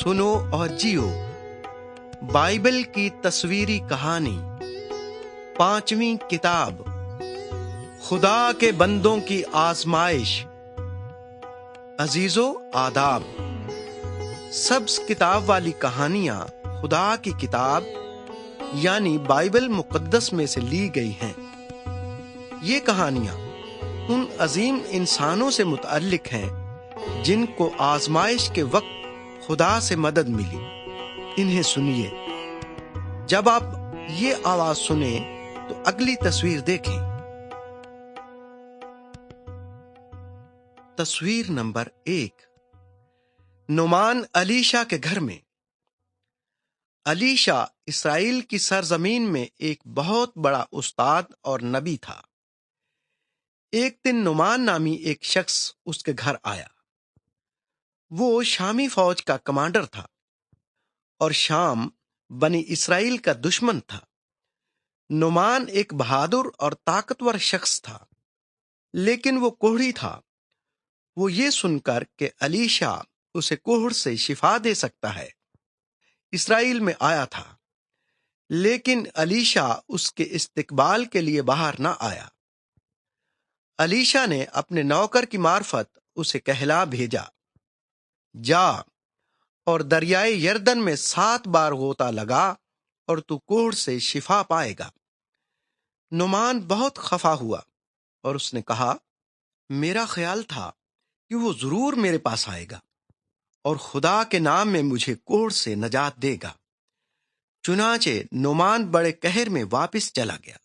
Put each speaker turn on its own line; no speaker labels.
سنو اور جیو، بائبل کی تصویری کہانی، 5ویں کتاب، خدا کے بندوں کی آزمائش۔ عزیزو آداب، سبز کتاب والی کہانیاں خدا کی کتاب یعنی بائبل مقدس میں سے لی گئی ہیں۔ یہ کہانیاں ان عظیم انسانوں سے متعلق ہیں جن کو آزمائش کے وقت خدا سے مدد ملی۔ انہیں سنیے۔ جب آپ یہ آواز سنیں تو اگلی تصویر دیکھیں۔ تصویر نمبر 1، نعمان الیشا کے گھر میں۔ الیشا اسرائیل کی سرزمین میں ایک بہت بڑا استاد اور نبی تھا۔ ایک دن نعمان نامی ایک شخص اس کے گھر آیا۔ وہ شامی فوج کا کمانڈر تھا اور شام بنی اسرائیل کا دشمن تھا۔ نعمان ایک بہادر اور طاقتور شخص تھا، لیکن وہ کوڑھی تھا۔ وہ یہ سن کر کہ الیشا اسے کوڑھ سے شفا دے سکتا ہے، اسرائیل میں آیا تھا، لیکن الیشا اس کے استقبال کے لیے باہر نہ آیا۔ الیشا نے اپنے نوکر کی معرفت اسے کہلا بھیجا، جا اور دریائے یردن میں 7 بار غوطہ لگا اور تو کوڑھ سے شفا پائے گا۔ نعمان بہت خفا ہوا اور اس نے کہا، میرا خیال تھا کہ وہ ضرور میرے پاس آئے گا اور خدا کے نام میں مجھے کوڑھ سے نجات دے گا۔ چنانچہ نعمان بڑے قہر میں واپس چلا گیا۔